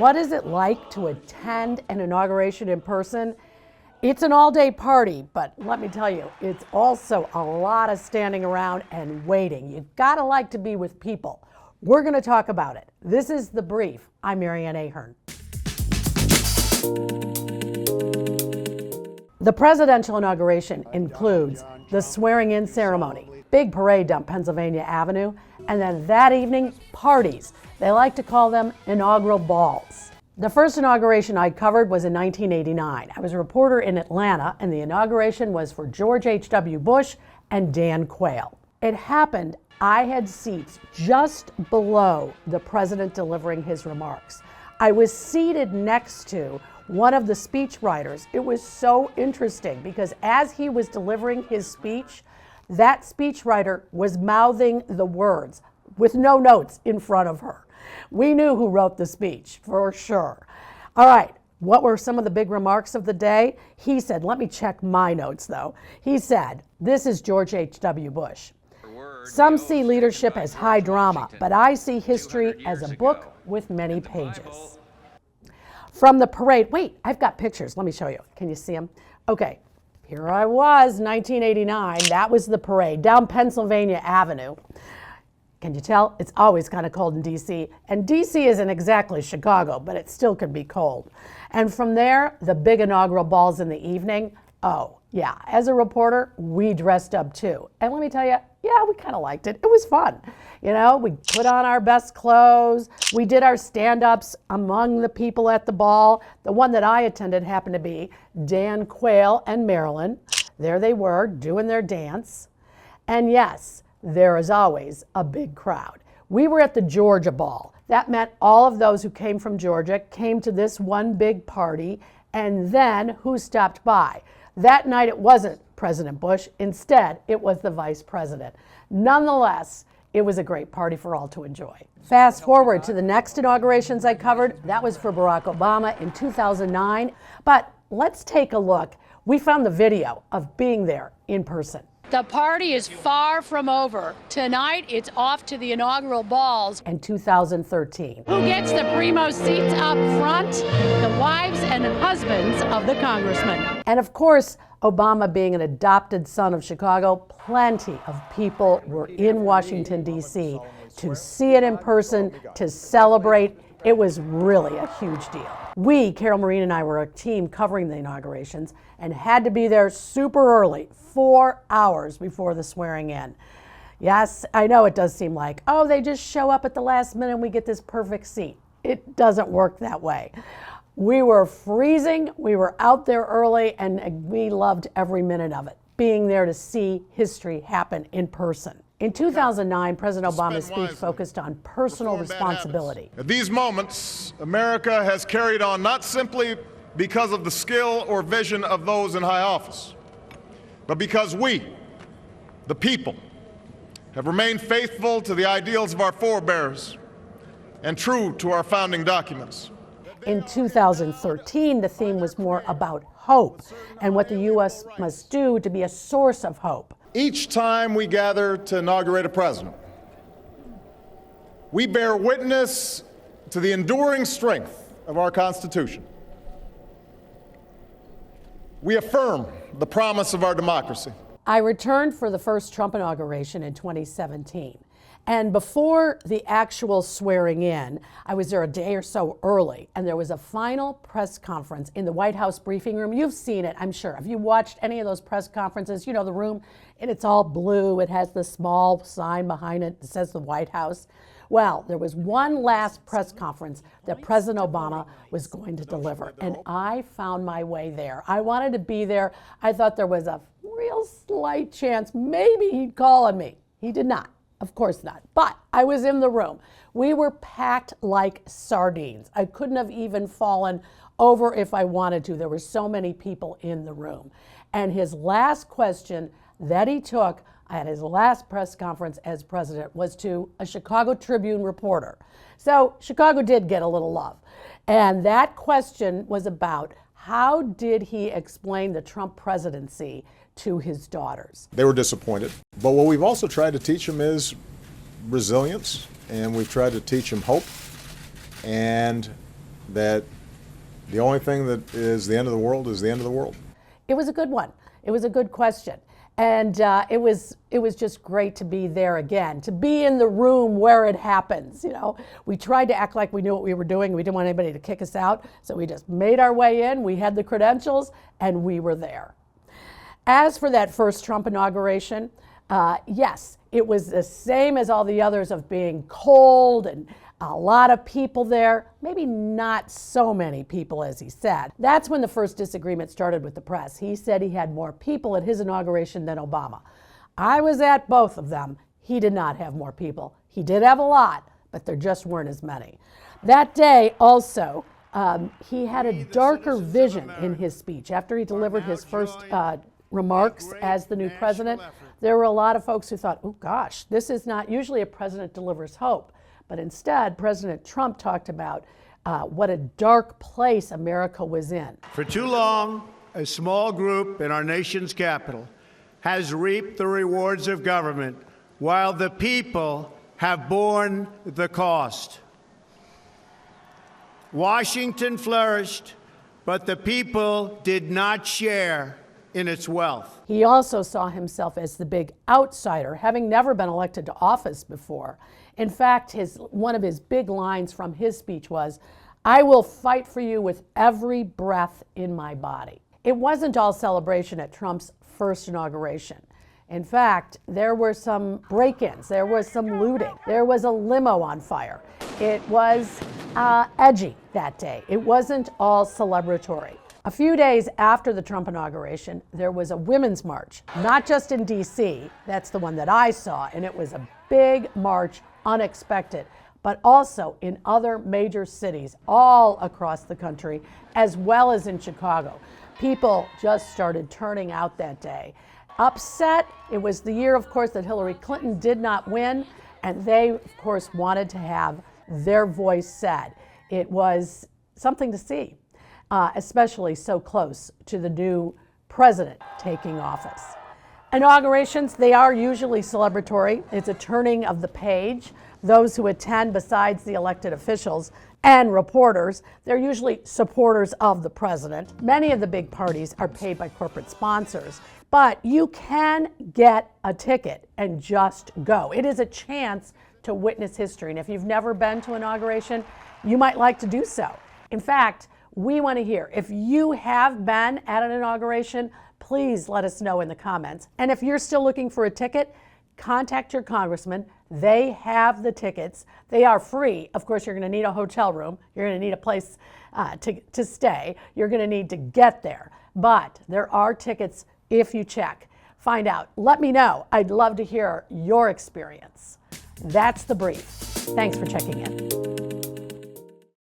What is it like to attend an inauguration in person? It's an all-day party, but let me tell you, it's also a lot of standing around and waiting. You gotta like to be with people. We're gonna talk about it. This is The Brief. I'm Ann Ahern. The presidential inauguration includes the swearing-in ceremony, big parade down Pennsylvania Avenue, and then that evening, parties. They like to call them inaugural balls. The first inauguration I covered was in 1989. I was a reporter in Atlanta, and the inauguration was for George H.W. Bush and Dan Quayle. It happened, I had seats just below the president delivering his remarks. I was seated next to one of the speech writers. It was so interesting because as he was delivering his speech, that speechwriter was mouthing the words with no notes in front of her. We knew who wrote the speech, for sure. All right, what were some of the big remarks of the day? He said, let me check my notes though. He said, this is George H.W. Bush. Some see leadership as high drama, but I see history as a book with many pages. From the parade, wait, I've got pictures. Let me show you. Can you see them? Okay, here I was, 1989. That was the parade down Pennsylvania Avenue. Can you tell? It's always kind of cold in D.C. And D.C. isn't exactly Chicago, but it still can be cold. And from there, the big inaugural balls in the evening. Oh, yeah, as a reporter, we dressed up too. And let me tell you, yeah, we kind of liked it. It was fun. You know, we put on our best clothes. We did our stand-ups among the people at the ball. The one that I attended happened to be Dan Quayle and Marilyn. There they were doing their dance. And yes, there is always a big crowd. We were at the Georgia Ball. That meant all of those who came from Georgia came to this one big party, and then who stopped by? That night it wasn't President Bush. Instead, it was the vice president. Nonetheless, it was a great party for all to enjoy. Fast forward to the next inaugurations I covered. That was for Barack Obama in 2009. But let's take a look. We found the video of being there in person. The party is far from over. Tonight, it's off to the inaugural balls. In 2013. Who gets the primo seats up front? The wives and husbands of the congressmen. And of course, Obama being an adopted son of Chicago, plenty of people were in Washington, D.C. to see it in person, to celebrate. It was really a huge deal. We, Carol Maureen and I, were a team covering the inaugurations and had to be there super early, 4 hours before the swearing in. Yes, I know it does seem like, oh, they just show up at the last minute and we get this perfect seat. It doesn't work that way. We were freezing, we were out there early, and we loved every minute of it, being there to see history happen in person. In 2009, President Obama's speech focused on personal responsibility. At these moments, America has carried on not simply because of the skill or vision of those in high office, but because we, the people, have remained faithful to the ideals of our forebears and true to our founding documents. In 2013, the theme was more about hope and what the U.S. must do to be a source of hope. Each time we gather to inaugurate a president, we bear witness to the enduring strength of our Constitution. We affirm the promise of our democracy. I returned for the first Trump inauguration in 2017. And before the actual swearing in, I was there a day or so early, and there was a final press conference in the White House briefing room. You've seen it, I'm sure. Have you watched any of those press conferences? You know, the room, and it's all blue. It has the small sign behind it that says the White House. Well, there was one last press conference that President Obama was going to deliver, and I found my way there. I wanted to be there. I thought there was a real slight chance maybe he'd call on me. He did not. Of course not. But I was in the room. We were packed like sardines. I couldn't have even fallen over if I wanted to. There were so many people in the room. And his last question that he took at his last press conference as president was to a Chicago Tribune reporter. So Chicago did get a little love. And that question was about how did he explain the Trump presidency to his daughters. They were disappointed. But what we've also tried to teach them is resilience, and we've tried to teach them hope and that the only thing that is the end of the world is the end of the world? It was a good one. It was a good question. And it was just great to be there again, to be in the room where it happens. You know, we tried to act like we knew what we were doing. We didn't want anybody to kick us out. So we just made our way in. We had the credentials and we were there. As for that first Trump inauguration, yes, it was the same as all the others of being cold and a lot of people there, maybe not so many people as he said. That's when the first disagreement started with the press. He said he had more people at his inauguration than Obama. I was at both of them. He did not have more people. He did have a lot, but there just weren't as many. That day also, he had a darker vision in his speech. After he delivered his first remarks as the new president, there were a lot of folks who thought, oh gosh, this is not usually a president delivers hope. But instead, President Trump talked about what a dark place America was in. For too long, a small group in our nation's capital has reaped the rewards of government while the people have borne the cost. Washington flourished, but the people did not share in its wealth. He also saw himself as the big outsider, having never been elected to office before. In fact, one of his big lines from his speech was, "I will fight for you with every breath in my body." It wasn't all celebration at Trump's first inauguration. In fact, there were some break-ins, there was some looting, there was a limo on fire. It was edgy that day. It wasn't all celebratory. A few days after the Trump inauguration, there was a women's march, not just in D.C., that's the one that I saw, and it was a big march, unexpected, but also in other major cities all across the country, as well as in Chicago. People just started turning out that day. Upset, it was the year, of course, that Hillary Clinton did not win, and they, of course, wanted to have their voice said. It was something to see. Especially so close to the new president taking office. Inaugurations, they are usually celebratory. It's a turning of the page. Those who attend, besides the elected officials and reporters, they're usually supporters of the president. Many of the big parties are paid by corporate sponsors, but you can get a ticket and just go. It is a chance to witness history, and if you've never been to inauguration, you might like to do so. In fact, we want to hear. If you have been at an inauguration, please let us know in the comments. And if you're still looking for a ticket, contact your congressman. They have the tickets. They are free. Of course, you're going to need a hotel room. You're going to need a place to stay. You're going to need to get there. But there are tickets if you check. Find out. Let me know. I'd love to hear your experience. That's The Brief. Thanks for checking in.